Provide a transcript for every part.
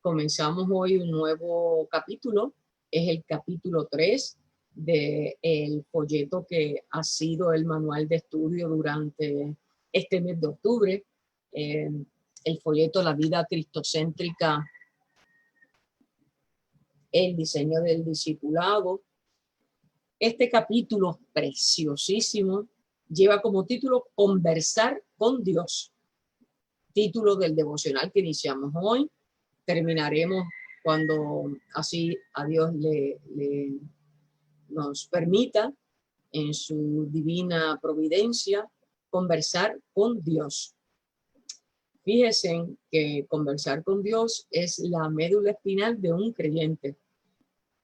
Comenzamos hoy un nuevo capítulo, es el capítulo 3 del folleto que ha sido el manual de estudio durante este mes de octubre, el folleto La vida cristocéntrica, el diseño del discipulado. Este capítulo preciosísimo lleva como título Conversar con Dios, título del devocional que iniciamos hoy. Terminaremos cuando así a Dios nos permita en su divina providencia conversar con Dios. Fíjense que conversar con Dios es la médula espinal de un creyente,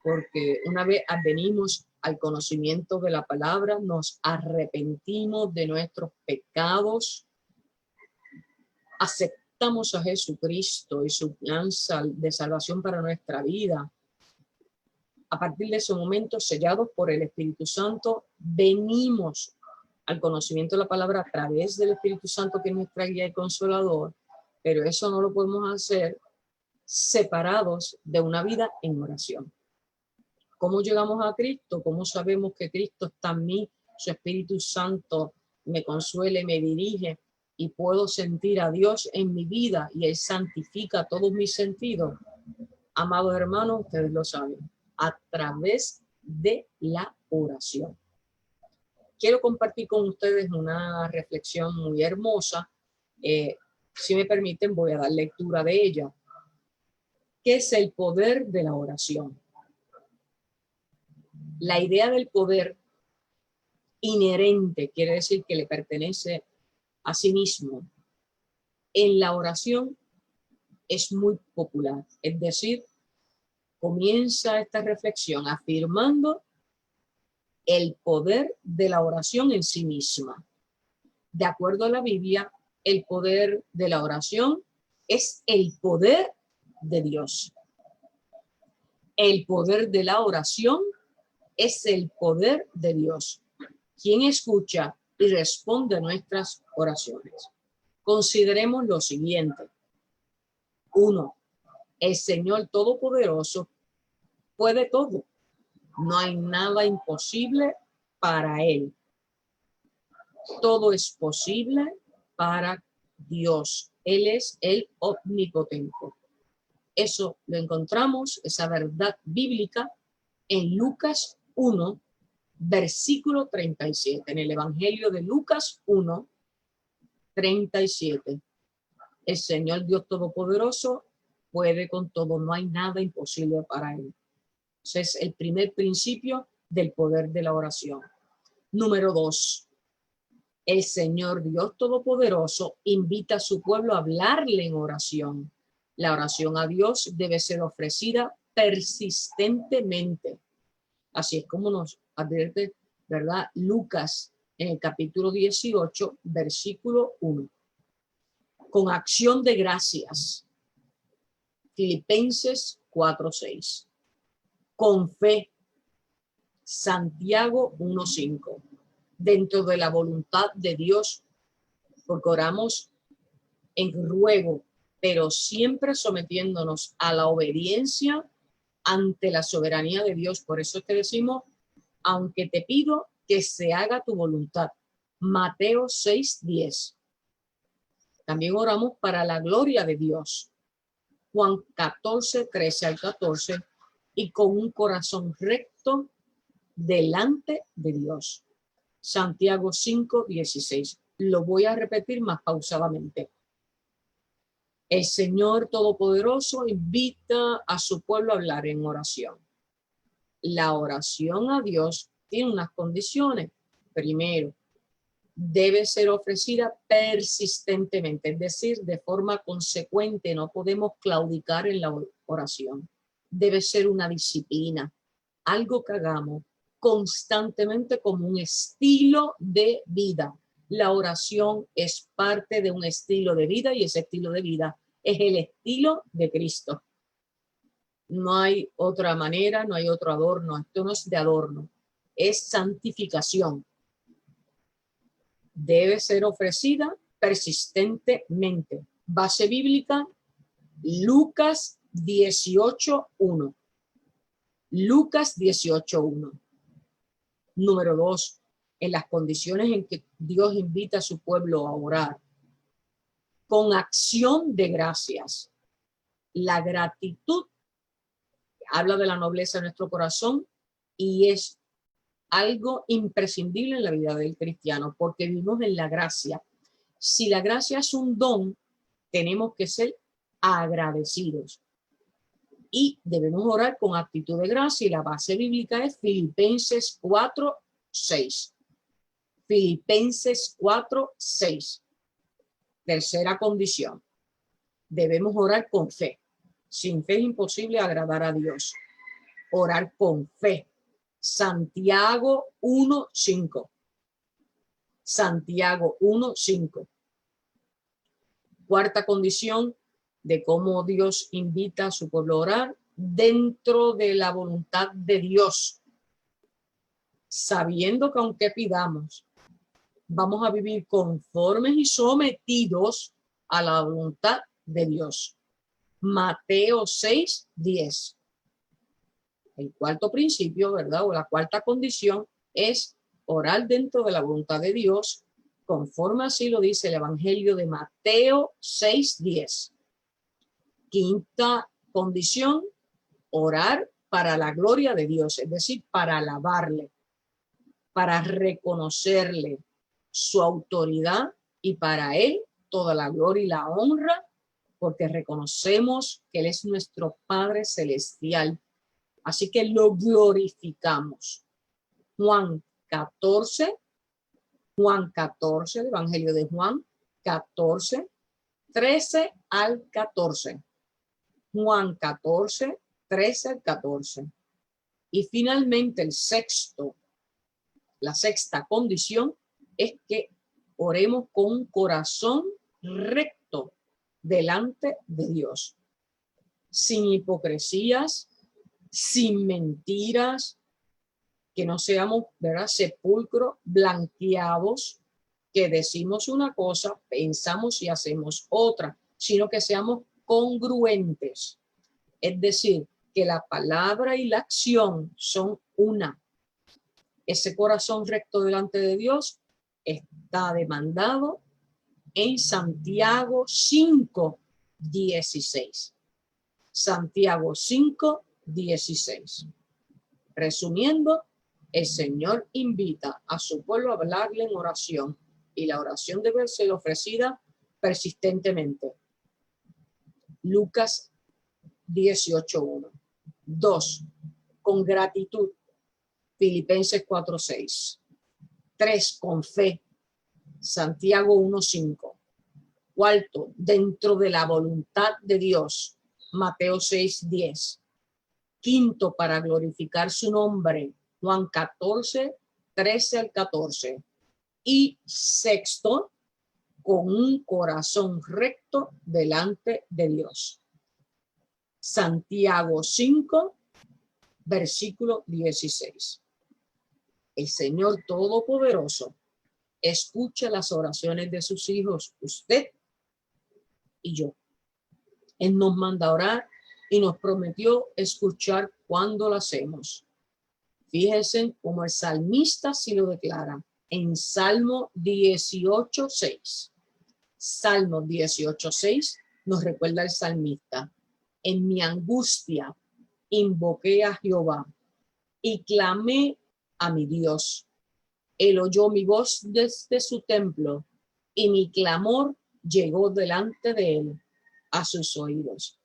porque una vez venimos al conocimiento de la palabra, nos arrepentimos de nuestros pecados, aceptamos a Jesucristo y su plan de salvación para nuestra vida. A partir de ese momento, sellados por el Espíritu Santo, venimos al conocimiento de la palabra a través del Espíritu Santo, que es nuestra guía y consolador, pero eso no lo podemos hacer separados de una vida en oración. ¿Cómo llegamos a Cristo? ¿Cómo sabemos que Cristo está en mí? Su Espíritu Santo me consuele, me dirige y puedo sentir a Dios en mi vida y Él santifica todos mis sentidos. Amados hermanos, ustedes lo saben, a través de la oración. Quiero compartir con ustedes una reflexión muy hermosa. Si me permiten, voy a dar lectura de ella. ¿Qué es el poder de la oración? La idea del poder inherente quiere decir que le pertenece a sí mismo. En la oración es muy popular, es decir, comienza esta reflexión afirmando el poder de la oración en sí misma. De acuerdo a la Biblia, el poder de la oración es el poder de Dios. El poder de la oración es el poder de Dios, quien escucha y responde a nuestras oraciones. Consideremos lo siguiente. 1. El Señor Todopoderoso puede todo. No hay nada imposible para Él. Todo es posible para Dios. Él es el omnipotente. Eso lo encontramos, esa verdad bíblica, en Lucas 1, versículo 37. En el Evangelio de Lucas 1, 37. El Señor Dios Todopoderoso puede con todo. No hay nada imposible para Él. Ese es el primer principio del poder de la oración. Número 2. El Señor Dios Todopoderoso invita a su pueblo a hablarle en oración. La oración a Dios debe ser ofrecida persistentemente. Así es como nos advierte, ¿verdad? Lucas en el capítulo 18, versículo 1. Con acción de gracias. Filipenses 4:6. Con fe. Santiago 1:5. Dentro de la voluntad de Dios, porque oramos en ruego, pero siempre sometiéndonos a la obediencia ante la soberanía de Dios. Por eso es que decimos, aunque te pido que se haga tu voluntad. Mateo 6:10. También oramos para la gloria de Dios. Juan 14:13-14. Y con un corazón recto delante de Dios. Santiago 5:16. Lo voy a repetir más pausadamente. El Señor Todopoderoso invita a su pueblo a hablar en oración. La oración a Dios tiene unas condiciones. Primero, debe ser ofrecida persistentemente, es decir, de forma consecuente. No podemos claudicar en la oración. Debe ser una disciplina, algo que hagamos constantemente como un estilo de vida. La oración es parte de un estilo de vida y ese estilo de vida es el estilo de Cristo. No hay otra manera, no hay otro adorno. Esto no es de adorno, es santificación. Debe ser ofrecida persistentemente. Base bíblica, Lucas 18:1. Lucas 18:1. Número 2, en las condiciones en que Dios invita a su pueblo a orar, con acción de gracias. La gratitud habla de la nobleza de nuestro corazón y es algo imprescindible en la vida del cristiano, porque vivimos en la gracia. Si la gracia es un don, tenemos que ser agradecidos y debemos orar con actitud de gracia, y la base bíblica es Filipenses 4:6. Filipenses 4:6. Tercera condición, debemos orar con fe. Sin fe es imposible agradar a Dios. Orar con fe. Santiago 1:5. Santiago 1:5. Cuarta condición de cómo Dios invita a su pueblo a orar, dentro de la voluntad de Dios, sabiendo que aunque pidamos, vamos a vivir conformes y sometidos a la voluntad de Dios. Mateo 6:10. El cuarto principio, ¿verdad? O la cuarta condición es orar dentro de la voluntad de Dios, conforme así lo dice el Evangelio de Mateo 6:10. Quinta condición, orar para la gloria de Dios, es decir, para alabarle, para reconocerle su autoridad y para él toda la gloria y la honra, porque reconocemos que él es nuestro Padre celestial. Así que lo glorificamos. Juan 14, el Evangelio de Juan 14, 13 al 14. Juan 14, 13 al 14. Y finalmente la sexta condición es que oremos con un corazón recto delante de Dios, sin hipocresías, sin mentiras, que no seamos, ¿verdad?, sepulcros blanqueados, que decimos una cosa, pensamos y hacemos otra, sino que seamos congruentes. Es decir, que la palabra y la acción son una. Ese corazón recto delante de Dios está demandado en Santiago 5:16. Santiago 5:16. Resumiendo, el Señor invita a su pueblo a hablarle en oración, y la oración debe ser ofrecida persistentemente. Lucas 18:1. 2. Con gratitud. Filipenses 4:6. 3. Con fe. Santiago 1:5. 4. Dentro de la voluntad de Dios. Mateo 6:10. 5. Para glorificar su nombre. Juan 14, 13 al 14. Y 6. Con un corazón recto delante de Dios. Santiago 5, versículo 16. El Señor Todopoderoso escucha las oraciones de sus hijos, usted y yo. Él nos manda a orar y nos prometió escuchar cuando lo hacemos. Fíjense cómo el salmista sí lo declara en Salmo 18:6. Salmo 18:6 nos recuerda el salmista: en mi angustia invoqué a Jehová y clamé a mi Dios. Él oyó mi voz desde su templo y mi clamor llegó delante de él a sus oídos.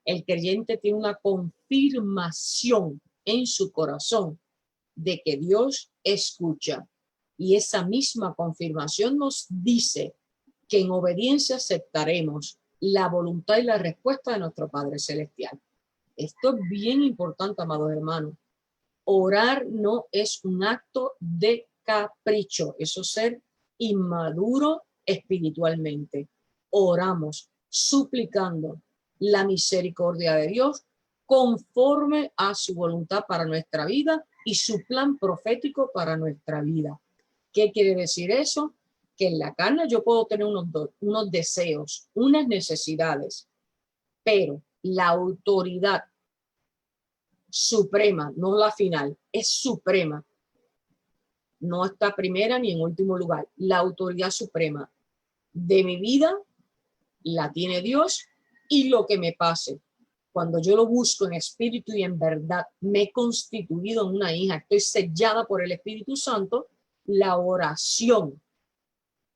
El creyente tiene una confirmación en su corazón de que Dios escucha, y esa misma confirmación nos dice que en obediencia aceptaremos la voluntad y la respuesta de nuestro Padre Celestial. Esto es bien importante, amados hermanos. Orar no es un acto de capricho, eso es ser inmaduro espiritualmente. Oramos suplicando la misericordia de Dios conforme a su voluntad para nuestra vida y su plan profético para nuestra vida. ¿Qué quiere decir eso? Que en la carne yo puedo tener unos deseos, unas necesidades, pero la autoridad suprema, no la final, es suprema. No está primera ni en último lugar. La autoridad suprema de mi vida la tiene Dios, y lo que me pase, cuando yo lo busco en espíritu y en verdad, me he constituido en una hija, estoy sellada por el Espíritu Santo, la oración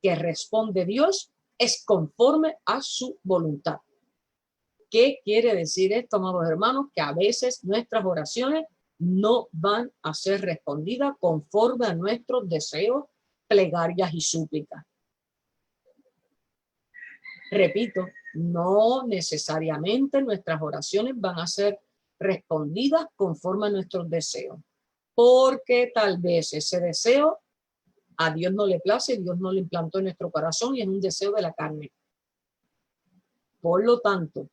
que responde Dios es conforme a su voluntad. ¿Qué quiere decir esto, amados hermanos? Que a veces nuestras oraciones no van a ser respondidas conforme a nuestros deseos, plegarias y súplicas. Repito, no necesariamente nuestras oraciones van a ser respondidas conforme a nuestros deseos, porque tal vez ese deseo a Dios no le place, Dios no lo implantó en nuestro corazón y es un deseo de la carne. Por lo tanto,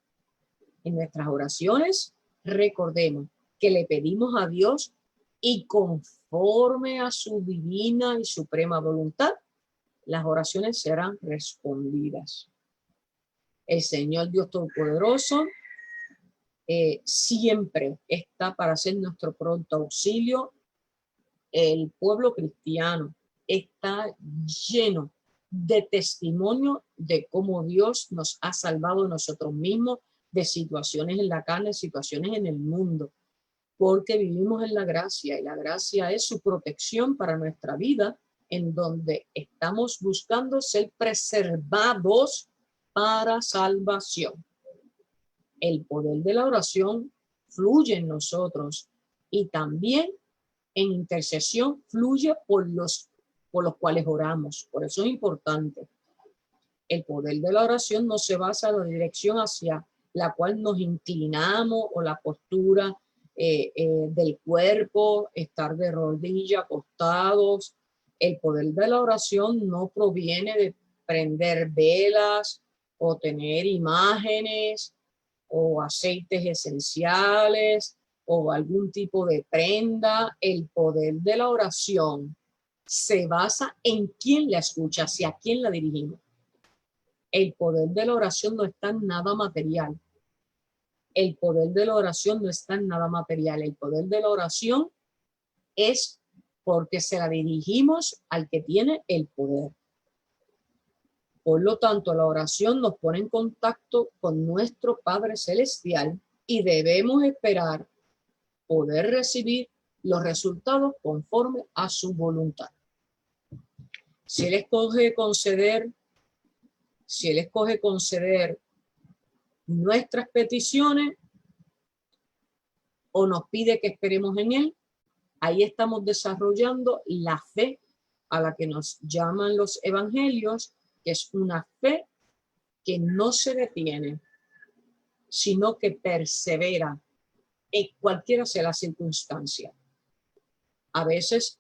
en nuestras oraciones, recordemos que le pedimos a Dios y conforme a su divina y suprema voluntad, las oraciones serán respondidas. El Señor Dios Todopoderoso siempre está para ser nuestro pronto auxilio. El pueblo cristiano está lleno de testimonio de cómo Dios nos ha salvado de nosotros mismos, de situaciones en la carne, situaciones en el mundo, porque vivimos en la gracia, y la gracia es su protección para nuestra vida, en donde estamos buscando ser preservados para salvación. El poder de la oración fluye en nosotros, y también en intercesión fluye por los cuales oramos. Por eso es importante. El poder de la oración no se basa en la dirección hacia la cual nos inclinamos, o la postura del cuerpo, estar de rodillas, acostados. El poder de la oración no proviene de prender velas o tener imágenes o aceites esenciales o algún tipo de prenda. El poder de la oración se basa en quién la escucha, hacia quién la dirigimos. El poder de la oración no está en nada material. El poder de la oración no está en nada material. El poder de la oración es porque se la dirigimos al que tiene el poder. Por lo tanto, la oración nos pone en contacto con nuestro Padre Celestial, y debemos esperar poder recibir los resultados conforme a su voluntad. Si Él escoge conceder nuestras peticiones o nos pide que esperemos en Él, ahí estamos desarrollando la fe a la que nos llaman los evangelios, que es una fe que no se detiene, sino que persevera en cualquiera sea la circunstancia. A veces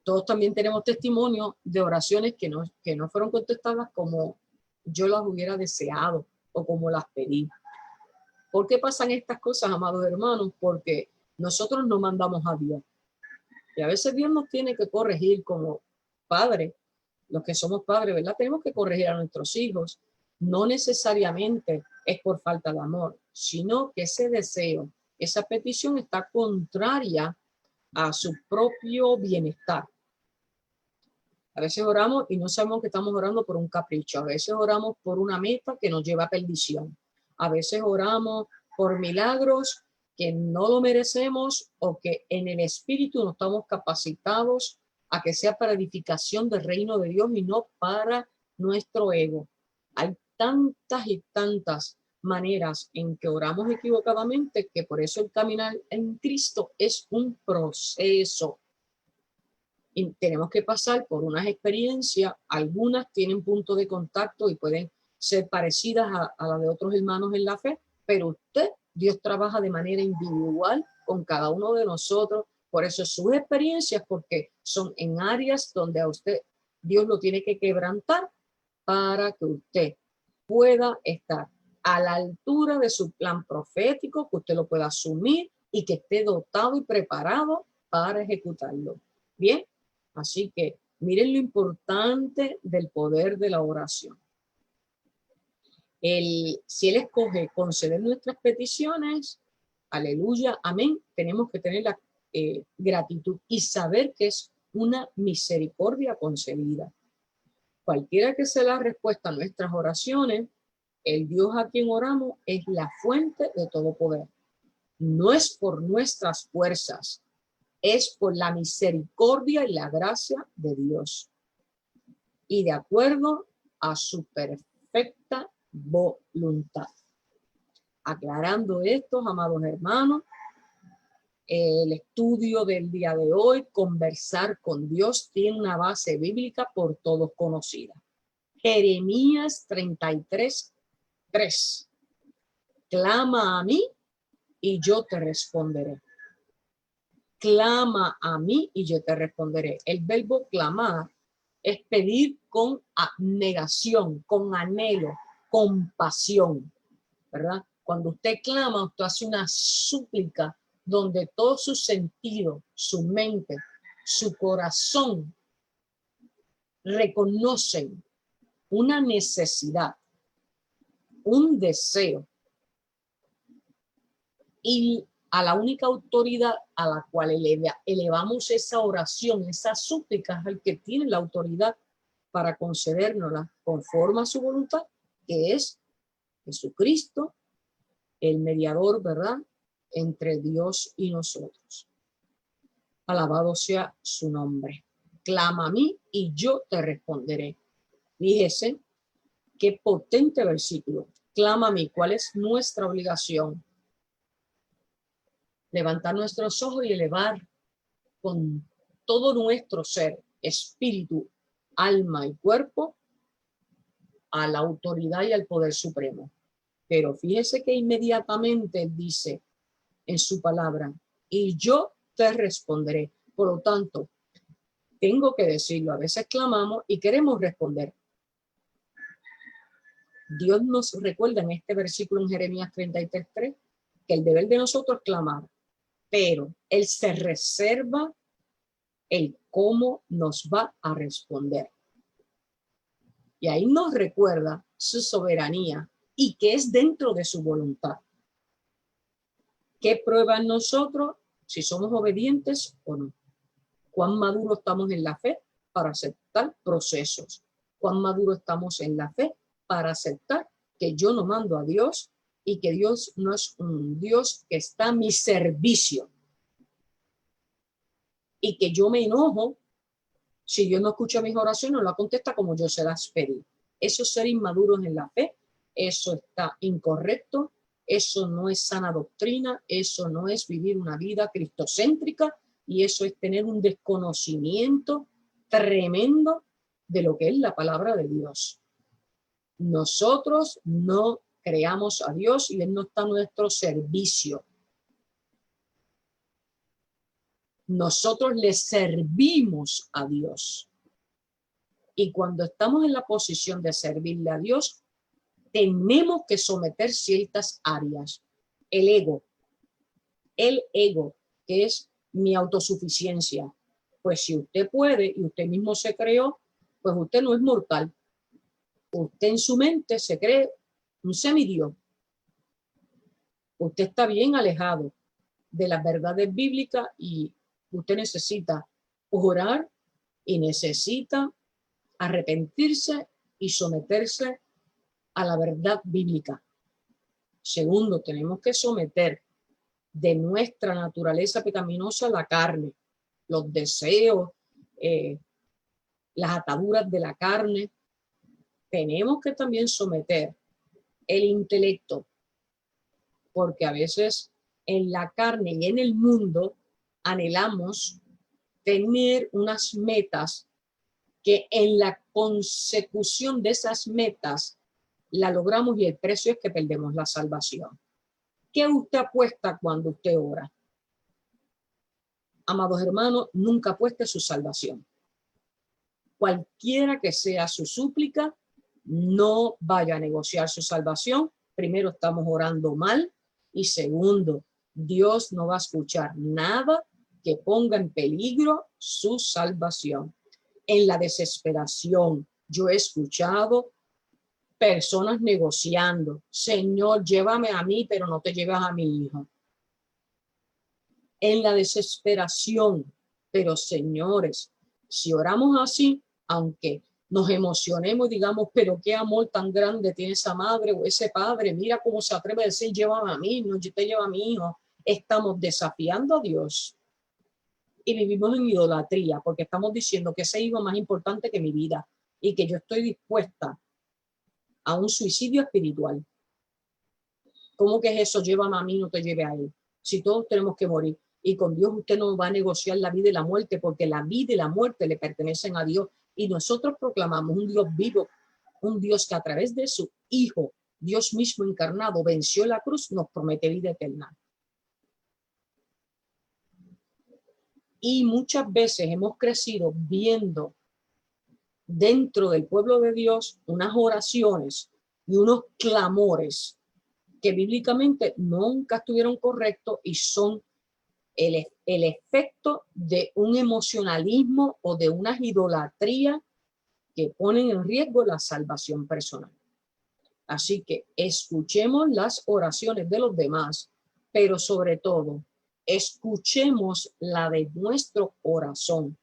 todos también tenemos testimonio de oraciones que no fueron contestadas como yo las hubiera deseado o como las pedí. ¿Por qué pasan estas cosas, amados hermanos? Porque nosotros no mandamos a Dios. Y a veces Dios nos tiene que corregir como padres, los que somos padres, ¿verdad? Tenemos que corregir a nuestros hijos. No necesariamente es por falta de amor, sino que ese deseo, esa petición está contraria a su propio bienestar. A veces oramos y no sabemos que estamos orando por un capricho. A veces oramos por una meta que nos lleva a perdición. A veces oramos por milagros que no lo merecemos, o que en el espíritu no estamos capacitados a que sea para edificación del reino de Dios y no para nuestro ego. Hay tantas y tantas maneras en que oramos equivocadamente, que por eso el caminar en Cristo es un proceso. Y tenemos que pasar por unas experiencias. Algunas tienen punto de contacto y pueden ser parecidas a la de otros hermanos en la fe, pero Dios trabaja de manera individual con cada uno de nosotros. Por eso sus experiencias, porque son en áreas donde a usted Dios lo tiene que quebrantar para que usted pueda estar a la altura de su plan profético, que usted lo pueda asumir y que esté dotado y preparado para ejecutarlo. Bien, así que miren lo importante del poder de la oración. Si Él escoge conceder nuestras peticiones, aleluya, amén, tenemos que tener la gratitud y saber que es una misericordia concedida. Cualquiera que sea la respuesta a nuestras oraciones, el Dios a quien oramos es la fuente de todo poder. No es por nuestras fuerzas, es por la misericordia y la gracia de Dios. Y de acuerdo a su perfecta voluntad. Aclarando esto, amados hermanos, el estudio del día de hoy, conversar con Dios, tiene una base bíblica por todos conocida. Jeremías 33:3. Clama a mí y yo te responderé. Clama a mí y yo te responderé. El verbo clamar es pedir con abnegación, con anhelo, con pasión, ¿verdad? Cuando usted clama, usted hace una súplica donde todo su sentido, su mente, su corazón reconocen una necesidad, un deseo, y a la única autoridad a la cual elevamos esa oración, esa súplica, es el que tiene la autoridad para concedérnosla conforme a su voluntad, que es Jesucristo, el mediador, ¿verdad?, entre Dios y nosotros. Alabado sea su nombre. Clama a mí y yo te responderé. Fíjese qué potente versículo. Clama a mí. ¿Cuál es nuestra obligación? Levantar nuestros ojos y elevar con todo nuestro ser, espíritu, alma y cuerpo a la autoridad y al poder supremo. Pero fíjese que inmediatamente dice en su palabra, y yo te responderé. Por lo tanto, tengo que decirlo, a veces clamamos y queremos responder. Dios nos recuerda en este versículo en Jeremías 33:3 que el deber de nosotros es clamar, pero Él se reserva el cómo nos va a responder. Y ahí nos recuerda su soberanía y que es dentro de su voluntad. ¿Qué prueba en nosotros si somos obedientes o no? ¿Cuán maduro estamos en la fe para aceptar procesos? ¿Cuán maduro estamos en la fe para aceptar que yo no mando a Dios y que Dios no es un Dios que está a mi servicio? Y que yo me enojo si Dios no escucha mis oraciones, no la contesta como yo se las pedí. Eso es ser inmaduros en la fe, eso está incorrecto, eso no es sana doctrina, eso no es vivir una vida cristocéntrica y eso es tener un desconocimiento tremendo de lo que es la palabra de Dios. Nosotros no creamos a Dios y Él no está a nuestro servicio. Nosotros le servimos a Dios. Y cuando estamos en la posición de servirle a Dios, tenemos que someter ciertas áreas. El ego, que es mi autosuficiencia. Pues si usted puede y usted mismo se creó, pues usted no es mortal. Usted en su mente se cree un semidios. Usted está bien alejado de las verdades bíblicas y usted necesita orar y necesita arrepentirse y someterse a la verdad bíblica. Segundo, tenemos que someter de nuestra naturaleza pecaminosa la carne, los deseos, las ataduras de la carne. Tenemos que también someter el intelecto, porque a veces en la carne y en el mundo anhelamos tener unas metas que en la consecución de esas metas la logramos y el precio es que perdemos la salvación. ¿Qué usted apuesta cuando usted ora? Amados hermanos, nunca apueste su salvación. Cualquiera que sea su súplica, no vaya a negociar su salvación. Primero, estamos orando mal. Y segundo, Dios no va a escuchar nada que ponga en peligro su salvación. En la desesperación, yo he escuchado personas negociando. Señor, llévame a mí, pero no te llevas a mi hijo. En la desesperación. Pero señores, si oramos así, aunque nos emocionemos y digamos, pero qué amor tan grande tiene esa madre o ese padre, mira cómo se atreve a decir, llévame a mí, no te lleva a mi hijo. Estamos desafiando a Dios y vivimos en idolatría porque estamos diciendo que ese hijo es más importante que mi vida y que yo estoy dispuesta a un suicidio espiritual. ¿Cómo que es eso? Llévame a mí, no te lleve a él. Si todos tenemos que morir. Y con Dios usted no va a negociar la vida y la muerte, porque la vida y la muerte le pertenecen a Dios. Y nosotros proclamamos un Dios vivo, un Dios que a través de su Hijo, Dios mismo encarnado, venció la cruz, nos promete vida eterna. Y muchas veces hemos crecido viendo dentro del pueblo de Dios unas oraciones y unos clamores que bíblicamente nunca estuvieron correctos y son el efecto de un emocionalismo o de una idolatría que ponen en riesgo la salvación personal. Así que escuchemos las oraciones de los demás, pero sobre todo, escuchemos la de nuestro corazón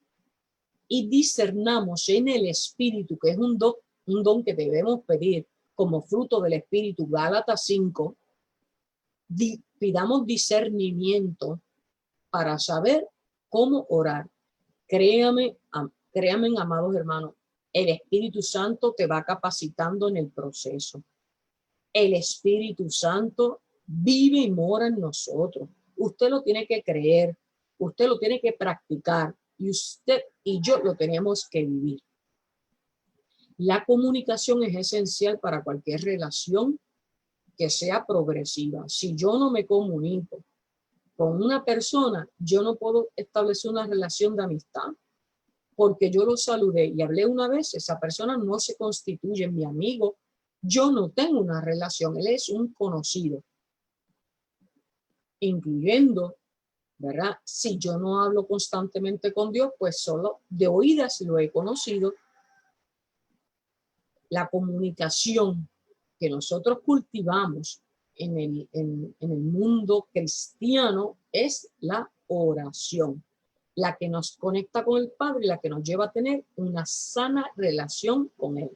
y discernamos en el Espíritu, que es un don que debemos pedir como fruto del Espíritu, Gálatas 5, pidamos discernimiento para saber cómo orar. Créame, amados hermanos, el Espíritu Santo te va capacitando en el proceso. El Espíritu Santo vive y mora en nosotros. Usted lo tiene que creer, usted lo tiene que practicar y usted y yo lo tenemos que vivir. La comunicación es esencial para cualquier relación que sea progresiva. Si yo no me comunico con una persona, yo no puedo establecer una relación de amistad porque yo lo saludé y hablé una vez, esa persona no se constituye mi amigo, yo no tengo una relación, él es un conocido, incluyendo, ¿verdad? Si yo no hablo constantemente con Dios, pues solo de oídas lo he conocido. La comunicación que nosotros cultivamos en el mundo cristiano es la oración, la que nos conecta con el Padre, la que nos lleva a tener una sana relación con Él.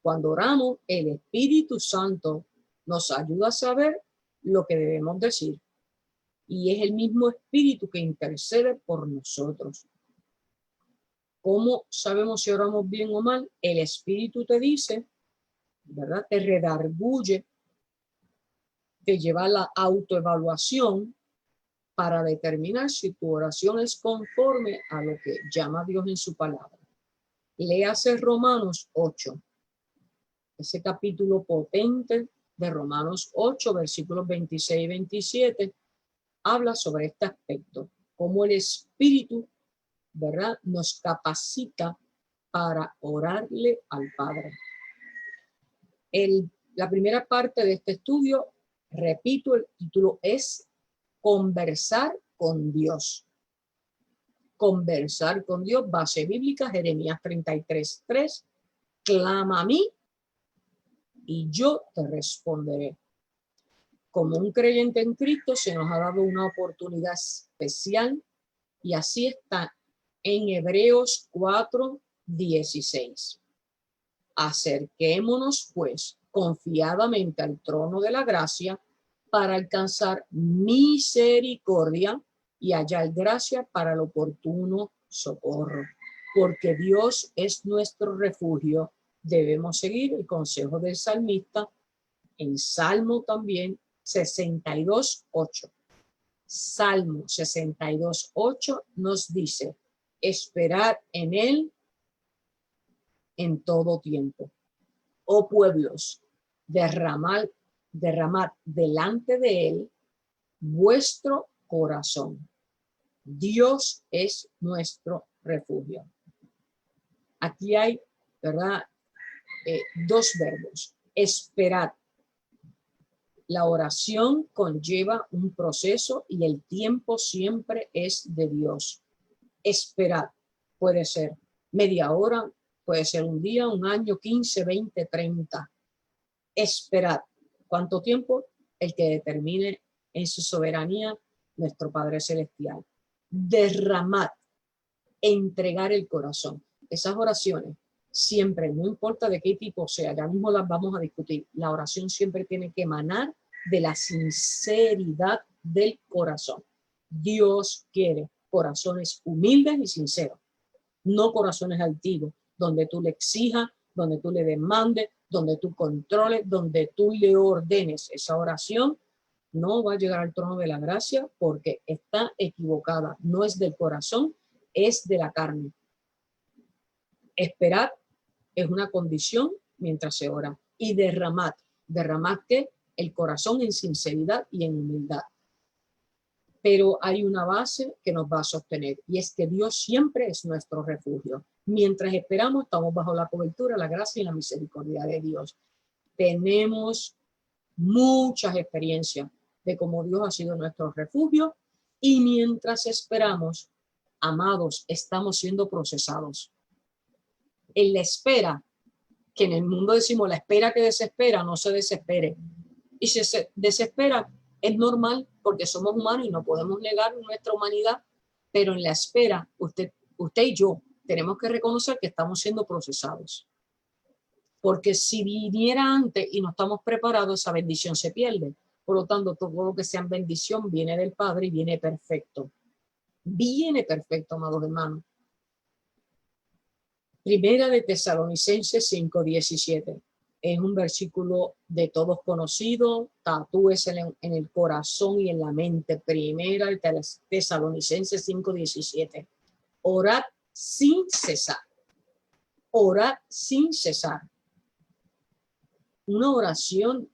Cuando oramos, el Espíritu Santo nos ayuda a saber lo que debemos decir. Y es el mismo Espíritu que intercede por nosotros. ¿Cómo sabemos si oramos bien o mal? El Espíritu te dice, ¿verdad? Te redarguye, te lleva a la autoevaluación para determinar si tu oración es conforme a lo que llama Dios en su palabra. Léase Romanos 8, ese capítulo potente de Romanos 8, versículos 26 y 27, habla sobre este aspecto, cómo el Espíritu, ¿verdad?, nos capacita para orarle al Padre. La primera parte de este estudio, repito, el título es Conversar con Dios. Conversar con Dios, base bíblica, Jeremías 33:3, clama a mí y yo te responderé. Como un creyente en Cristo se nos ha dado una oportunidad especial y así está en Hebreos 4:16. Acerquémonos pues confiadamente al trono de la gracia para alcanzar misericordia y hallar gracia para el oportuno socorro. Porque Dios es nuestro refugio. Debemos seguir el consejo del salmista en Salmo también 62:8. Salmo 62:8 nos dice, esperar en él en todo tiempo. Oh pueblos, derramad delante de él vuestro corazón. Dios es nuestro refugio. Aquí hay, ¿verdad?, dos verbos. Esperar. La oración conlleva un proceso y el tiempo siempre es de Dios. Esperar puede ser media hora, puede ser un día, un año, 15, 20, 30. Esperad. ¿Cuánto tiempo? El que determine en su soberanía nuestro Padre Celestial. Derramad, entregar el corazón. Esas oraciones siempre, no importa de qué tipo sea, ya mismo las vamos a discutir, la oración siempre tiene que emanar de la sinceridad del corazón. Dios quiere corazones humildes y sinceros, no corazones altivos, donde tú le exijas, donde tú le demandes, donde tú controles, donde tú le ordenes. Esa oración no va a llegar al trono de la gracia porque está equivocada. No es del corazón, es de la carne. Esperar es una condición mientras se ora. Y derramad. Derramad que el corazón en sinceridad y en humildad. Pero hay una base que nos va a sostener y es que Dios siempre es nuestro refugio. Mientras esperamos, estamos bajo la cobertura, la gracia y la misericordia de Dios. Tenemos muchas experiencias de cómo Dios ha sido nuestro refugio y mientras esperamos, amados, estamos siendo procesados. En la espera, que en el mundo decimos la espera que desespera, no se desespere. Y si se desespera, es normal porque somos humanos y no podemos negar nuestra humanidad, pero en la espera, usted y yo tenemos que reconocer que estamos siendo procesados. Porque si viniera antes y no estamos preparados, esa bendición se pierde. Por lo tanto, todo lo que sea bendición viene del Padre y viene perfecto. Viene perfecto, amados hermanos. Primera de Tesalonicenses 5:17. Es un versículo de todos conocido. Tatúes en el corazón y en la mente. Primera de Tesalonicenses 5:17. Orad sin cesar. Orad sin cesar. Una oración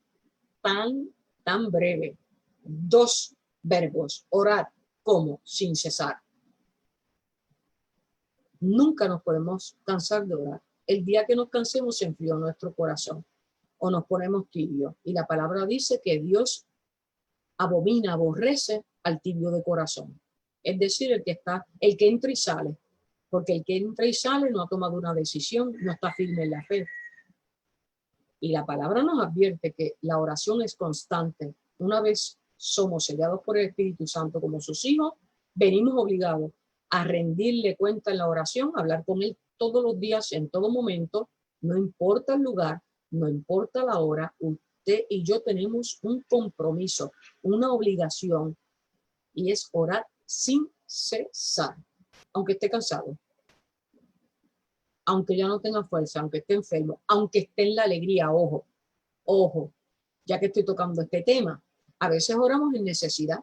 tan breve. 2 verbos. Orad como sin cesar. Nunca nos podemos cansar de orar. El día que nos cansemos se enfrió nuestro corazón o nos ponemos tibios. Y la palabra dice que Dios abomina, aborrece al tibio de corazón. Es decir, el que entra y sale. Porque el que entra y sale no ha tomado una decisión, no está firme en la fe. Y la palabra nos advierte que la oración es constante. Una vez somos sellados por el Espíritu Santo como sus hijos, venimos obligados a rendirle cuenta en la oración, a hablar con Él todos los días, en todo momento, no importa el lugar, no importa la hora, usted y yo tenemos un compromiso, una obligación, y es orar sin cesar, aunque esté cansado, aunque ya no tenga fuerza, aunque esté enfermo, aunque esté en la alegría, ojo, ya que estoy tocando este tema, a veces oramos en necesidad.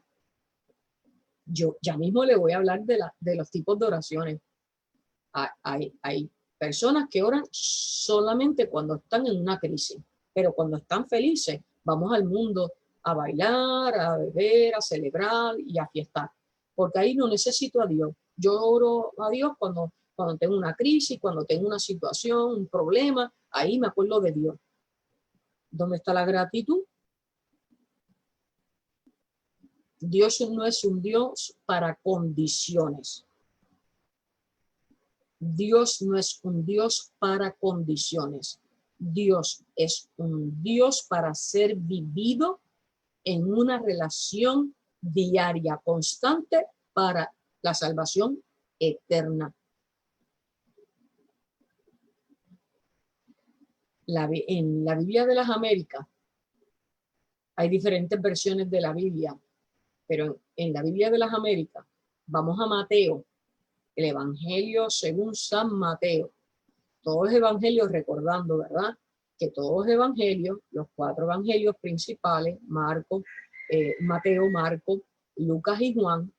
Yo ya mismo le voy a hablar de los tipos de oraciones. Hay personas que oran solamente cuando están en una crisis, pero cuando están felices, vamos al mundo a bailar, a beber, a celebrar y a fiestar, porque ahí no necesito a Dios. Yo oro a Dios cuando tengo una crisis, cuando tengo una situación, un problema, ahí me acuerdo de Dios. ¿Dónde está la gratitud? Dios no es un Dios para condiciones. Dios no es un Dios para condiciones. Dios es un Dios para ser vivido en una relación diaria, constante, para la salvación eterna. En la Biblia de las Américas hay diferentes versiones de la Biblia, pero en la Biblia de las Américas vamos a Mateo, el Evangelio según San Mateo. Todos los evangelios, recordando, ¿verdad? Que todos los evangelios, los 4 evangelios principales, Mateo, Marcos, Lucas y Juan,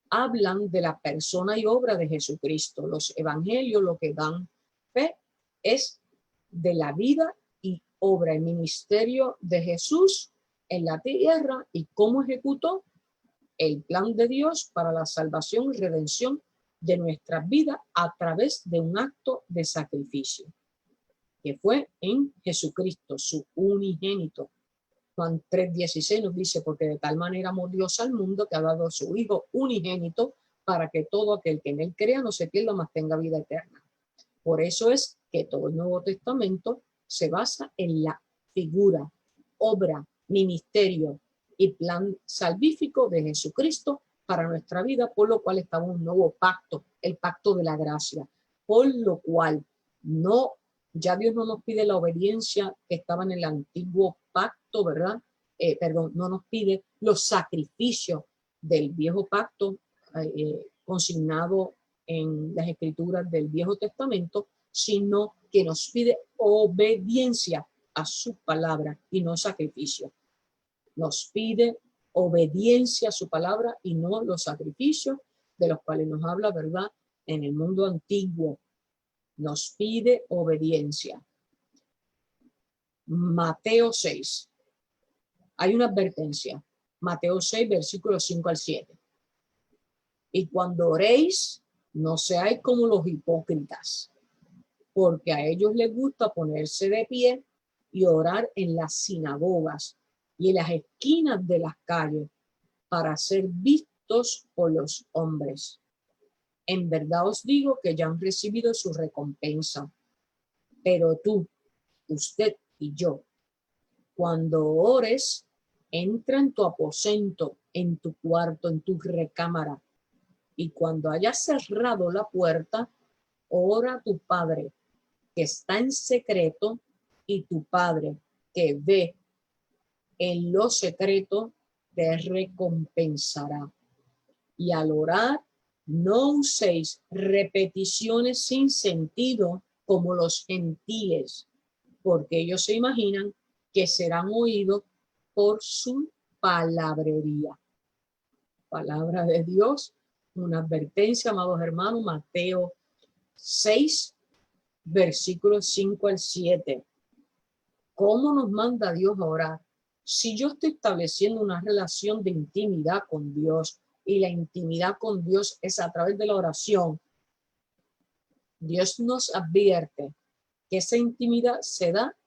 hablan de la persona y obra de Jesucristo. Los evangelios lo que dan fe es de la vida y obra y ministerio de Jesús en la tierra y cómo ejecutó el plan de Dios para la salvación y redención de nuestras vidas a través de un acto de sacrificio, que fue en Jesucristo, su unigénito. Juan 3:16 nos dice, porque de tal manera amó Dios al mundo que ha dado a su Hijo unigénito para que todo aquel que en él crea no se pierda, mas tenga vida eterna. Por eso es que todo el Nuevo Testamento se basa en la figura, obra, ministerio y plan salvífico de Jesucristo para nuestra vida, por lo cual estamos en un nuevo pacto, el pacto de la gracia, por lo cual ya Dios no nos pide la obediencia que estaba en el antiguo pacto, ¿verdad? Perdón, no nos pide los sacrificios del viejo pacto consignado en las escrituras del Viejo Testamento, sino que nos pide obediencia a su palabra y no sacrificio. Nos pide obediencia a su palabra y no los sacrificios de los cuales nos habla, ¿verdad? En el mundo antiguo nos pide obediencia. Mateo 6. Hay una advertencia. Mateo 6, versículos 5 al 7. Y cuando oréis, no seáis como los hipócritas, porque a ellos les gusta ponerse de pie y orar en las sinagogas y en las esquinas de las calles para ser vistos por los hombres. En verdad os digo que ya han recibido su recompensa. Pero tú, usted y yo, cuando ores, entra en tu aposento, en tu cuarto, en tu recámara, y cuando hayas cerrado la puerta, ora a tu Padre que está en secreto, y tu Padre que ve en lo secreto te recompensará. Y al orar, no uséis repeticiones sin sentido como los gentiles, porque ellos se imaginan que serán oídos por su palabrería. Palabra de Dios, una advertencia, amados hermanos, Mateo 6, versículos 5 al 7. ¿Cómo nos manda Dios a orar? Si yo estoy estableciendo una relación de intimidad con Dios, y la intimidad con Dios es a través de la oración, Dios nos advierte que esa intimidad se da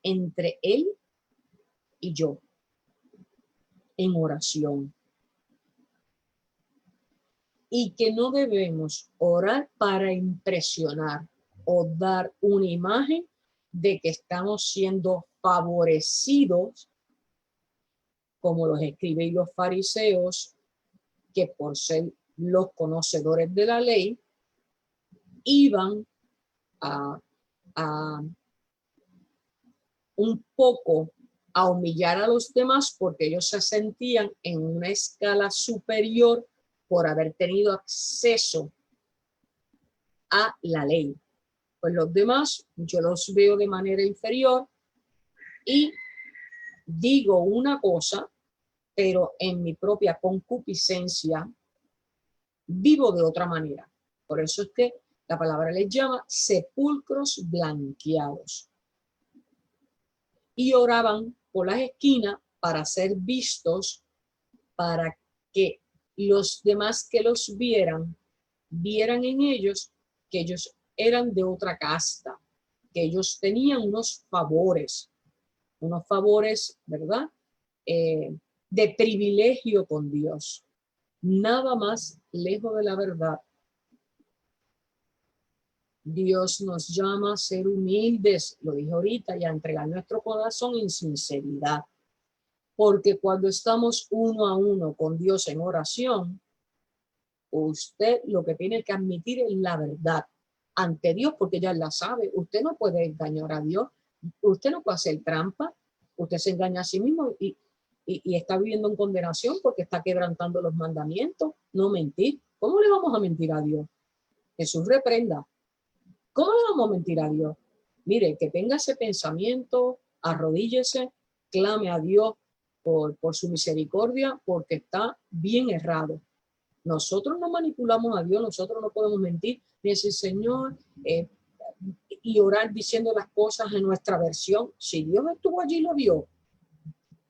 entre Él y yo, en oración. Y que no debemos orar para impresionar o dar una imagen de que estamos siendo favorecidos, como los escribas y los fariseos, que por ser los conocedores de la ley, iban a un poco a humillar a los demás porque ellos se sentían en una escala superior por haber tenido acceso a la ley. Pues los demás yo los veo de manera inferior y digo una cosa, pero en mi propia concupiscencia vivo de otra manera. Por eso es que la palabra les llama sepulcros blanqueados. Y oraban por las esquinas para ser vistos, para que los demás que los vieran en ellos que ellos eran de otra casta, que ellos tenían unos favores, ¿verdad? De privilegio con Dios. Nada más lejos de la verdad. Dios nos llama a ser humildes, lo dije ahorita, y a entregar nuestro corazón en sinceridad. Porque cuando estamos uno a uno con Dios en oración, usted lo que tiene que admitir es la verdad ante Dios, porque ya la sabe. Usted no puede engañar a Dios, usted no puede hacer trampa, usted se engaña a sí mismo y está viviendo en condenación porque está quebrantando los mandamientos. No mentir. ¿Cómo le vamos a mentir a Dios? Jesús reprenda. ¿Cómo le vamos a mentir a Dios? Mire, que tenga ese pensamiento, arrodíllese, clame a Dios por su misericordia, porque está bien errado. Nosotros no manipulamos a Dios, nosotros no podemos mentir ni decir Señor y orar diciendo las cosas en nuestra versión. Si Dios estuvo allí y lo vio,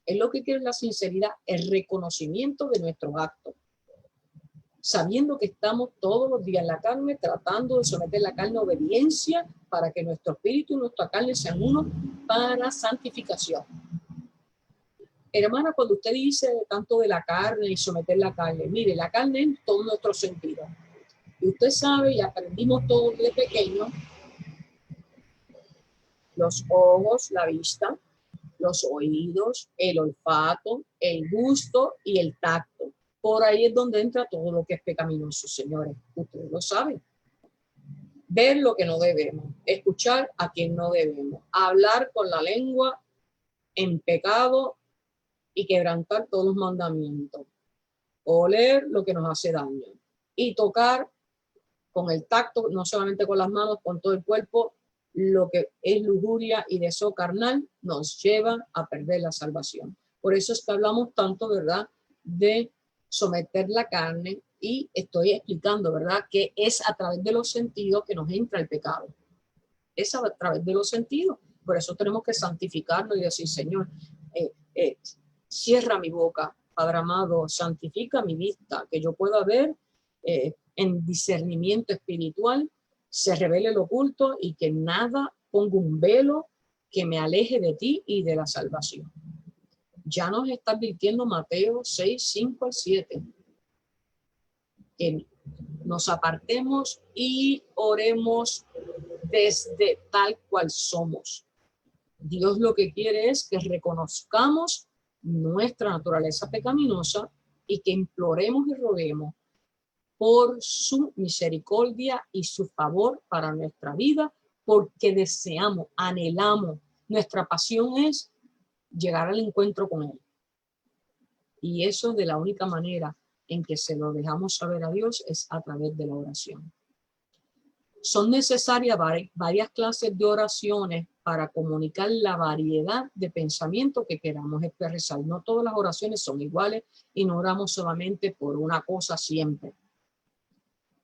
es lo que quiere la sinceridad, el reconocimiento de nuestros actos. Sabiendo que estamos todos los días en la carne, tratando de someter la carne a obediencia para que nuestro espíritu y nuestra carne sean uno para santificación. Hermana, cuando usted dice tanto de la carne y someter la carne, mire, la carne en todos nuestros sentidos. Y usted sabe, y aprendimos todos de pequeños, los ojos, la vista, los oídos, el olfato, el gusto y el tacto. Por ahí es donde entra todo lo que es pecaminoso, señores. Ustedes lo saben. Ver lo que no debemos, escuchar a quien no debemos, hablar con la lengua en pecado y quebrantar todos los mandamientos, oler lo que nos hace daño y tocar con el tacto, no solamente con las manos, con todo el cuerpo, lo que es lujuria y deseo carnal nos lleva a perder la salvación. Por eso es que hablamos tanto, ¿verdad?, de someter la carne, y estoy explicando, ¿verdad?, que es a través de los sentidos que nos entra el pecado. Es a través de los sentidos. Por eso tenemos que santificarnos y decir, Señor, cierra mi boca, Padre amado, santifica mi vista, que yo pueda ver en discernimiento espiritual, se revele lo oculto y que nada ponga un velo que me aleje de ti y de la salvación. Ya nos está advirtiendo Mateo 6, 5 al 7. Que nos apartemos y oremos desde tal cual somos. Dios lo que quiere es que reconozcamos nuestra naturaleza pecaminosa y que imploremos y roguemos por su misericordia y su favor para nuestra vida, porque deseamos, anhelamos, nuestra pasión es llegar al encuentro con Él. Y eso de la única manera en que se lo dejamos saber a Dios es a través de la oración. Son necesarias varias clases de oraciones para comunicar la variedad de pensamientos que queramos expresar. No todas las oraciones son iguales y no oramos solamente por una cosa siempre.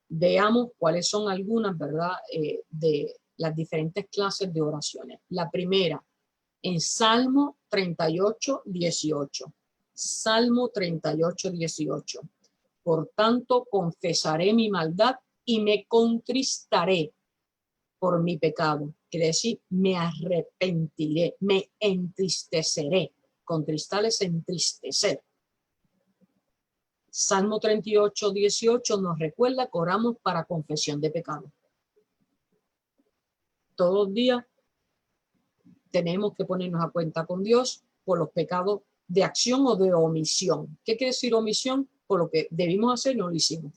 Veamos cuáles son algunas, ¿verdad?, de las diferentes clases de oraciones. La primera, en Salmo 38, 18. Salmo 38, 18. Por tanto, confesaré mi maldad y me contristaré por mi pecado. Quiere decir, me arrepentiré, me entristeceré. Contristar es entristecer. Salmo 38, 18 nos recuerda que oramos para confesión de pecado. Todos los días tenemos que ponernos a cuenta con Dios por los pecados de acción o de omisión. ¿Qué quiere decir omisión? Por lo que debimos hacer, no lo hicimos.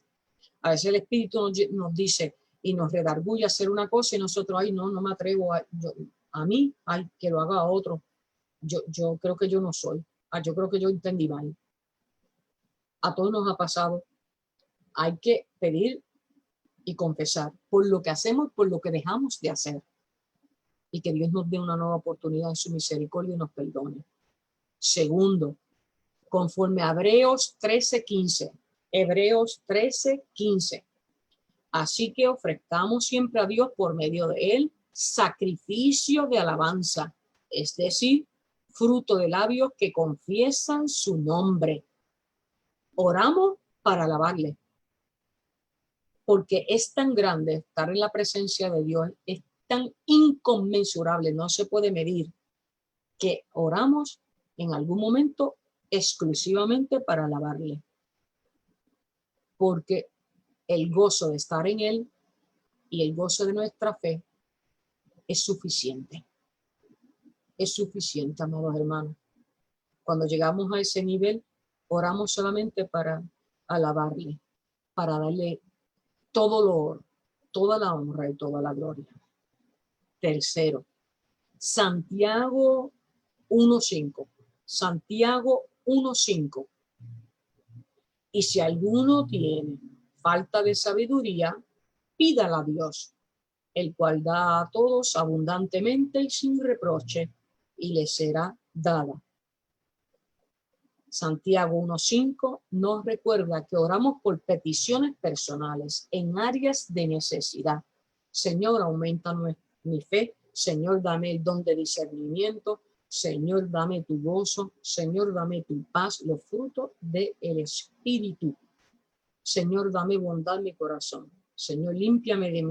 A veces el Espíritu nos dice y nos redarguye hacer una cosa y nosotros, ay, no me atrevo a mí, ay, que lo haga a otro. Yo creo que yo no soy. Yo creo que yo entendí mal. A todos nos ha pasado. Hay que pedir y confesar por lo que hacemos, por lo que dejamos de hacer. Y que Dios nos dé una nueva oportunidad en su misericordia y nos perdone. Segundo, conforme a Hebreos 13:15. Hebreos 13:15. Así que ofrezcamos siempre a Dios por medio de él sacrificio de alabanza, es decir, fruto de labios que confiesan su nombre. Oramos para alabarle, porque es tan grande estar en la presencia de Dios, es tan inconmensurable, no se puede medir, que oramos en algún momento exclusivamente para alabarle, porque el gozo de estar en él y el gozo de nuestra fe es suficiente. Es suficiente, amados hermanos. Cuando llegamos a ese nivel, oramos solamente para alabarle, para darle todo el honor, toda la honra y toda la gloria. Tercero, Santiago 1:5. Santiago 1:5. Y si alguno tiene falta de sabiduría, pídala a Dios, el cual da a todos abundantemente y sin reproche, y le será dada. Santiago 1:5 nos recuerda que oramos por peticiones personales en áreas de necesidad. Señor, aumenta mi fe. Señor, dame el don de discernimiento. Señor, dame tu gozo. Señor, dame tu paz, los frutos del Espíritu. Señor, dame bondad en mi corazón. Señor, límpiame de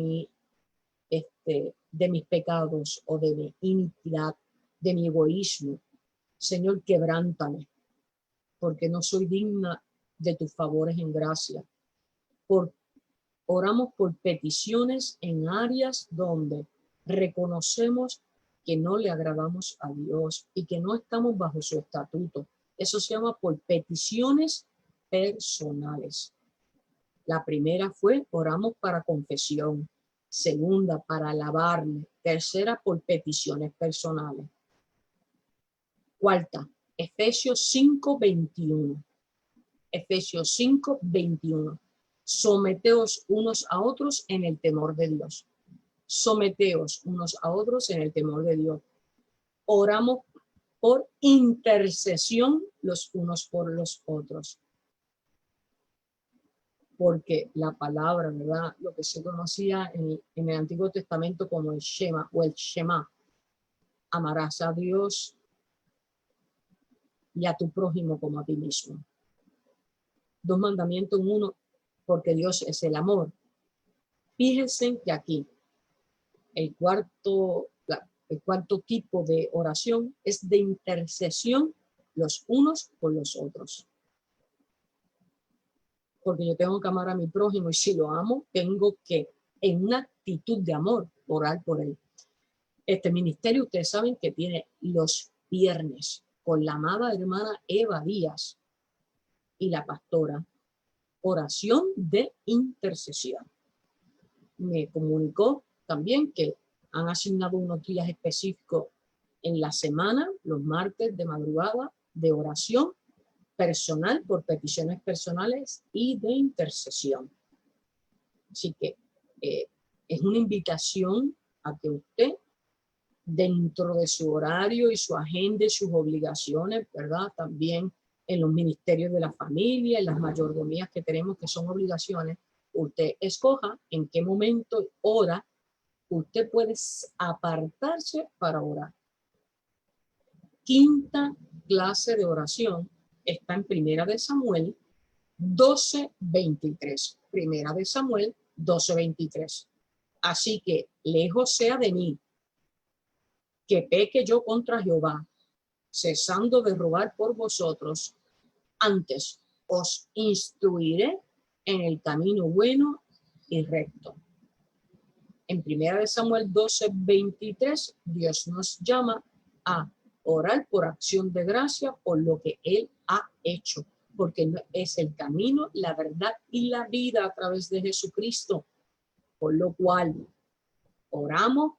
mis pecados o de mi iniquidad, de mi egoísmo. Señor, quebrántame, porque no soy digna de tus favores en gracia. Oramos por peticiones en áreas donde reconocemos que no le agradamos a Dios y que no estamos bajo su estatuto. Eso se llama por peticiones personales. La primera fue oramos para confesión. Segunda, para alabarle. Tercera, por peticiones personales. Cuarta, Efesios 5:21. Efesios 5:21. Someteos unos a otros en el temor de Dios. Someteos unos a otros en el temor de Dios. Oramos por intercesión los unos por los otros. Porque la palabra, ¿verdad? Lo que se conocía en el Antiguo Testamento como el Shema o el Shema. Amarás a Dios y a tu prójimo como a ti mismo. 2 mandamientos en uno, porque Dios es el amor. Fíjense que aquí el cuarto tipo de oración es de intercesión los unos por los otros. Porque yo tengo que amar a mi prójimo y si lo amo, tengo que, en una actitud de amor, orar por él. Este ministerio, ustedes saben que tiene los viernes con la amada hermana Eva Díaz y la pastora, oración de intercesión. Me comunicó también que han asignado unos días específicos en la semana, los martes de madrugada, de oración personal por peticiones personales y de intercesión. Así que es una invitación a que usted, dentro de su horario y su agenda y sus obligaciones, ¿verdad? También en los ministerios de la familia, en las mayordomías que tenemos que son obligaciones, usted escoja en qué momento, hora, usted puede apartarse para orar. Quinta clase de oración está en Primera de Samuel 12:23. Primera de Samuel 12:23. Así que lejos sea de mí que peque yo contra Jehová, cesando de rogar por vosotros, antes os instruiré en el camino bueno y recto. En Primera de Samuel 12:23, Dios nos llama a orar por acción de gracia por lo que Él ha hecho, porque es el camino, la verdad y la vida a través de Jesucristo, por lo cual oramos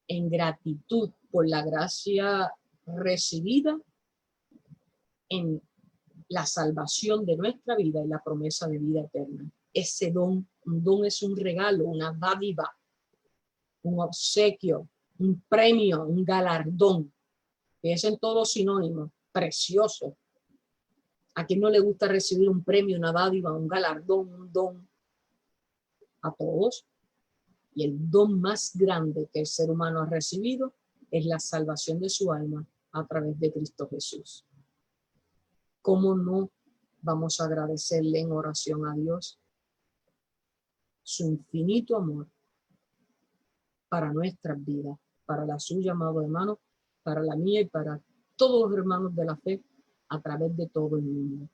en gratitud por la gracia recibida en la salvación de nuestra vida y la promesa de vida eterna. Ese don, un don es un regalo, una dádiva, un obsequio, un premio, un galardón. Piensen todos los sinónimos, precioso. ¿A quién no le gusta recibir un premio, una dádiva, un galardón, un don? A todos. Y el don más grande que el ser humano ha recibido es la salvación de su alma a través de Cristo Jesús. ¿Cómo no vamos a agradecerle en oración a Dios su infinito amor para nuestras vidas, para la suya, amado hermano, para la mía y para todos los hermanos de la fe a través de todo el mundo?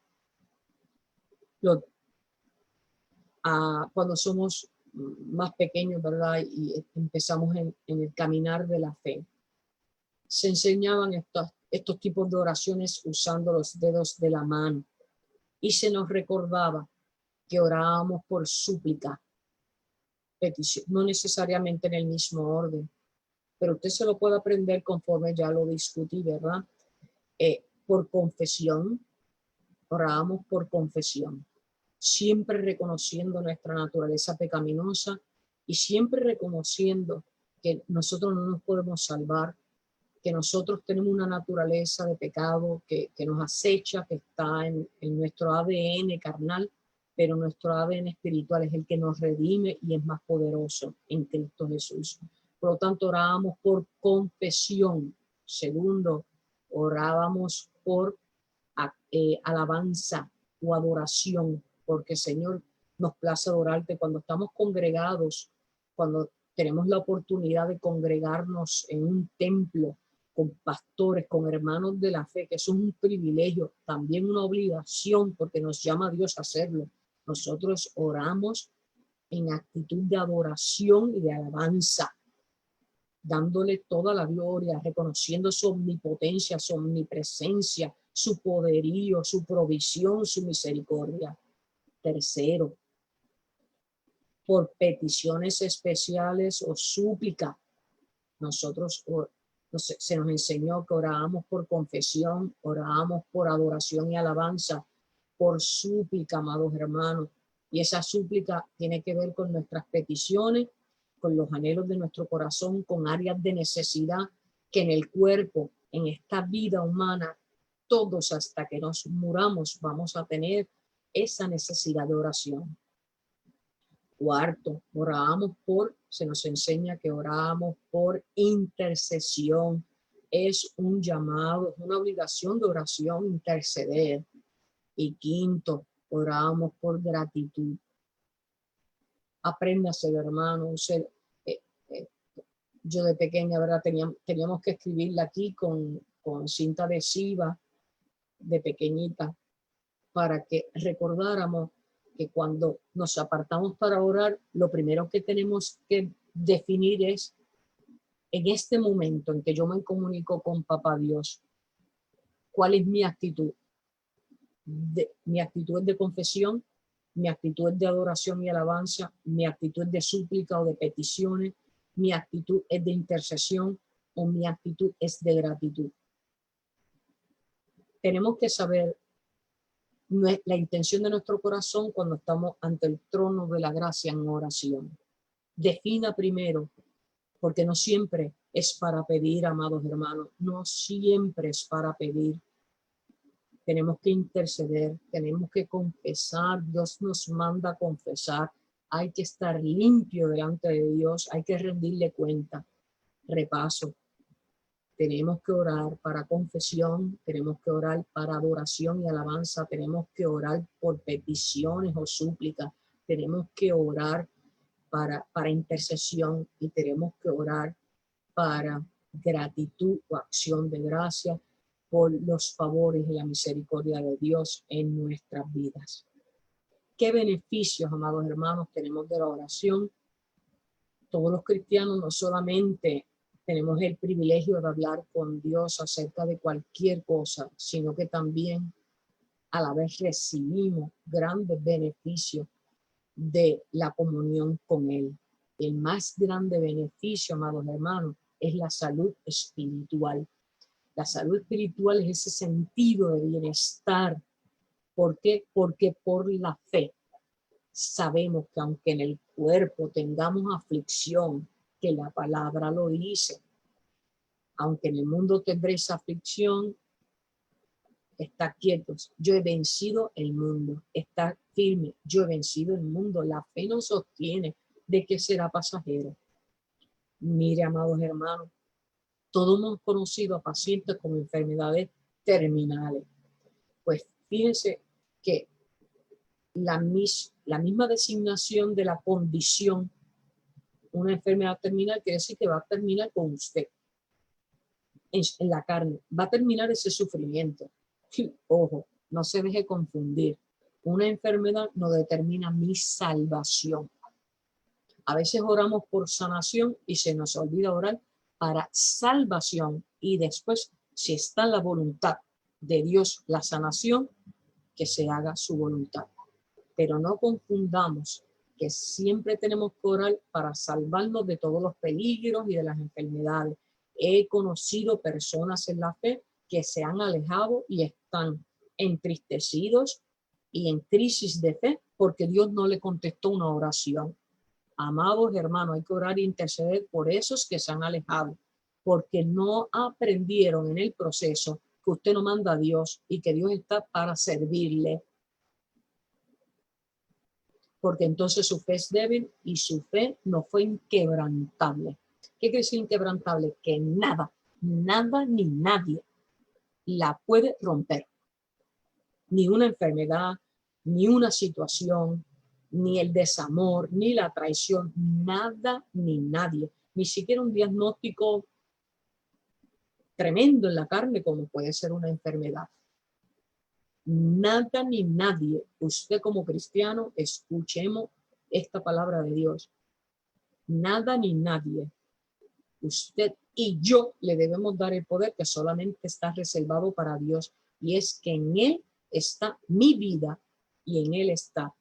Cuando somos más pequeños, ¿verdad? Y empezamos en el caminar de la fe, se enseñaban estos tipos de oraciones usando los dedos de la mano y se nos recordaba que orábamos por súplica, petición, no necesariamente en el mismo orden, pero usted se lo puede aprender conforme ya lo discutí, ¿verdad? Por confesión, orábamos por confesión, siempre reconociendo nuestra naturaleza pecaminosa y siempre reconociendo que nosotros no nos podemos salvar, que nosotros tenemos una naturaleza de pecado que nos acecha, que está en nuestro ADN carnal, pero nuestro ADN espiritual es el que nos redime y es más poderoso en Cristo Jesús. Por lo tanto, orábamos por confesión. Segundo, orábamos por alabanza o adoración, porque Señor, nos place adorarte cuando estamos congregados, cuando tenemos la oportunidad de congregarnos en un templo con pastores, con hermanos de la fe, que eso es un privilegio, también una obligación, porque nos llama a Dios a hacerlo. Nosotros oramos en actitud de adoración y de alabanza. dándole toda la gloria, reconociendo su omnipotencia, su omnipresencia, su poderío, su provisión, su misericordia. Tercero, por peticiones especiales o súplica. Nosotros se nos enseñó que orábamos por confesión, orábamos por adoración y alabanza, por súplica, amados hermanos. Y esa súplica tiene que ver con nuestras peticiones, con los anhelos de nuestro corazón, con áreas de necesidad que en el cuerpo, en esta vida humana, todos hasta que nos muramos vamos a tener esa necesidad de oración. Cuarto, se nos enseña que orábamos por intercesión. Es un llamado, es una obligación de oración interceder. Y quinto, orábamos por gratitud. Apréndase, hermano. Yo de pequeña, ¿verdad? Teníamos que escribirla aquí con cinta adhesiva de pequeñita para que recordáramos que cuando nos apartamos para orar, lo primero que tenemos que definir es, en este momento en que yo me comunico con Papá Dios, ¿cuál es mi actitud? Mi actitud es de confesión, mi actitud es de adoración y alabanza, mi actitud es de súplica o de peticiones, mi actitud es de intercesión o mi actitud es de gratitud. Tenemos que saber la intención de nuestro corazón cuando estamos ante el trono de la gracia en oración. Defina primero, porque no siempre es para pedir, amados hermanos, no siempre es para pedir. Tenemos que interceder, tenemos que confesar, Dios nos manda a confesar, hay que estar limpio delante de Dios, hay que rendirle cuenta. Repaso. Tenemos que orar para confesión, tenemos que orar para adoración y alabanza, tenemos que orar por peticiones o súplicas, tenemos que orar para intercesión y tenemos que orar para gratitud o acción de gracia por los favores y la misericordia de Dios en nuestras vidas. ¿Qué beneficios, amados hermanos, tenemos de la oración? Todos los cristianos no solamente tenemos el privilegio de hablar con Dios acerca de cualquier cosa, sino que también a la vez recibimos grandes beneficios de la comunión con Él. El más grande beneficio, amados hermanos, es la salud espiritual. La salud espiritual es ese sentido de bienestar. ¿Por qué? Porque por la fe sabemos que aunque en el cuerpo tengamos aflicción, que la palabra lo dice, aunque en el mundo tendréis aflicción, está quietos, yo he vencido el mundo, está firme, yo he vencido el mundo. La fe nos sostiene de que será pasajero. Mire, amados hermanos, todos hemos conocido a pacientes con enfermedades terminales. Pues fíjense que la misma designación de la condición, una enfermedad terminal, quiere decir que va a terminar con usted en la carne, va a terminar ese sufrimiento. Ojo, no se deje confundir. Una enfermedad no determina mi salvación. A veces oramos por sanación y se nos olvida orar para salvación, y después, si está en la voluntad de Dios la sanación, que se haga su voluntad. Pero no confundamos que siempre tenemos que orar para salvarnos de todos los peligros y de las enfermedades. He conocido personas en la fe que se han alejado y están entristecidos y en crisis de fe porque Dios no le contestó una oración. Amados hermanos, hay que orar e interceder por esos que se han alejado, porque no aprendieron en el proceso que usted no manda a Dios y que Dios está para servirle. Porque entonces su fe es débil y su fe no fue inquebrantable. ¿Qué quiere decir inquebrantable? Que nada ni nadie la puede romper. Ni una enfermedad, ni una situación, ni el desamor, ni la traición, nada ni nadie. Ni siquiera un diagnóstico tremendo en la carne como puede ser una enfermedad. Nada ni nadie, usted como cristiano, escuchemos esta palabra de Dios. Nada ni nadie Usted y yo le debemos dar el poder que solamente está reservado para Dios, y es que en Él está mi vida y en Él está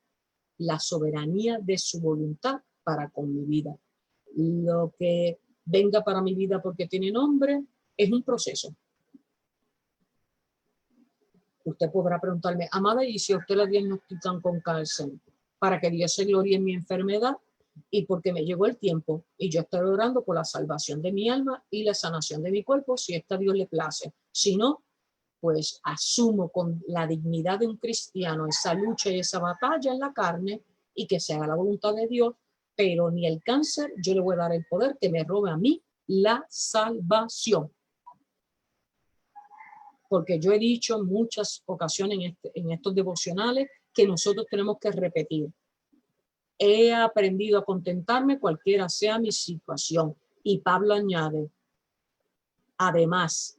la soberanía de su voluntad para con mi vida. Lo que venga para mi vida porque tiene nombre es un proceso. Usted podrá preguntarme, amada, ¿y si a usted la diagnostican con cáncer? Para que Dios se gloríe en mi enfermedad y porque me llegó el tiempo y yo estoy orando por la salvación de mi alma y la sanación de mi cuerpo, si esta a Dios le place. Si no, pues asumo con la dignidad de un cristiano esa lucha y esa batalla en la carne y que se haga la voluntad de Dios, pero ni el cáncer yo le voy a dar el poder que me robe a mí la salvación. Porque yo he dicho en muchas ocasiones en estos devocionales que nosotros tenemos que repetir. He aprendido a contentarme cualquiera sea mi situación. Y Pablo añade, además,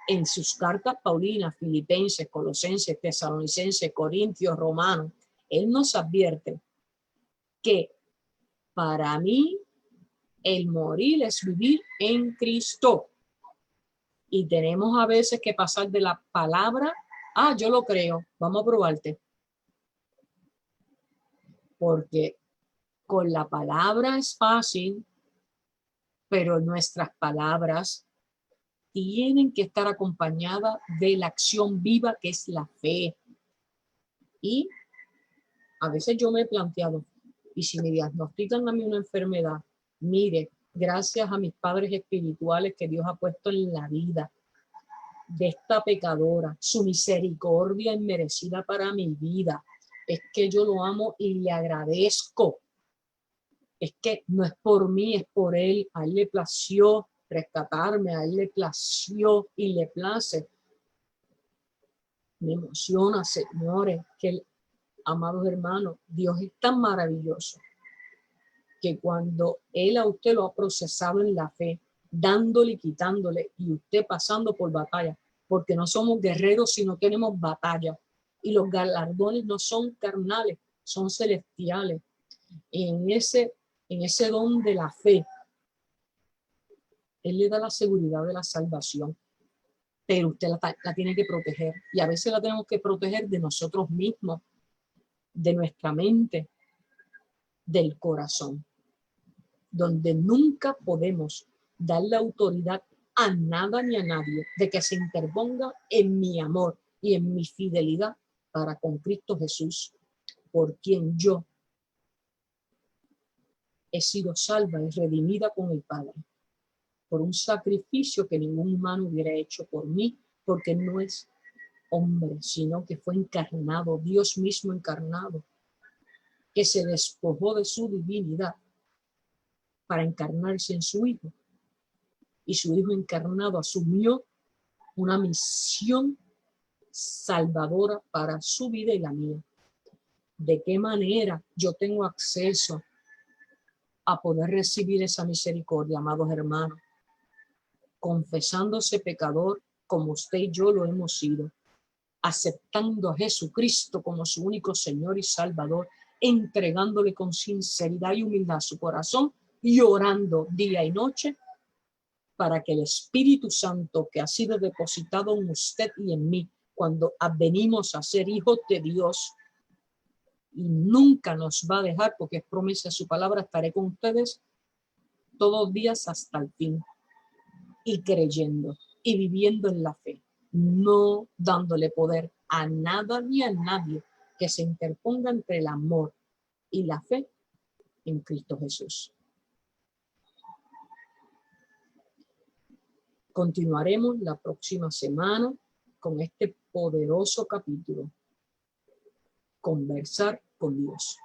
en sus cartas paulinas, Filipenses, Colosenses, Tesalonicenses, Corintios, Romanos, él nos advierte que para mí el morir es vivir en Cristo. Y tenemos a veces que pasar de la palabra, yo lo creo, vamos a probarte. Porque con la palabra es fácil, pero nuestras palabras tienen que estar acompañadas de la acción viva que es la fe. Y a veces yo me he planteado, y si me diagnostican a mí una enfermedad, mire, gracias a mis padres espirituales que Dios ha puesto en la vida de esta pecadora, su misericordia inmerecida para mi vida, es que yo lo amo y le agradezco. Es que no es por mí, es por Él. A Él le plació rescatarme, a Él le plació y le place. Me emociona, señores, que, amados hermanos, Dios es tan maravilloso que cuando Él a usted lo ha procesado en la fe, dándole y quitándole, y usted pasando por batalla, porque no somos guerreros, sino tenemos batalla. Y los galardones no son carnales, son celestiales. Y en ese don de la fe, Él le da la seguridad de la salvación, pero usted la tiene que proteger. Y a veces la tenemos que proteger de nosotros mismos, de nuestra mente, del corazón, donde nunca podemos darle autoridad a nada ni a nadie de que se interponga en mi amor y en mi fidelidad para con Cristo Jesús, por quien yo he sido salva y redimida con el Padre, por un sacrificio que ningún humano hubiera hecho por mí, porque no es hombre, sino que fue encarnado, Dios mismo encarnado, que se despojó de su divinidad para encarnarse en su Hijo. Y su Hijo encarnado asumió una misión salvadora para su vida y la mía. ¿De qué manera yo tengo acceso a poder recibir esa misericordia, amados hermanos? Confesándose pecador como usted y yo lo hemos sido, aceptando a Jesucristo como su único Señor y Salvador, entregándole con sinceridad y humildad su corazón y orando día y noche para que el Espíritu Santo que ha sido depositado en usted y en mí cuando venimos a ser hijos de Dios, y nunca nos va a dejar, porque es promesa de su palabra, estaré con ustedes todos los días hasta el fin, y creyendo y viviendo en la fe, no dándole poder a nada ni a nadie que se interponga entre el amor y la fe en Cristo Jesús. Continuaremos la próxima semana con este poderoso capítulo, Conversar con Dios.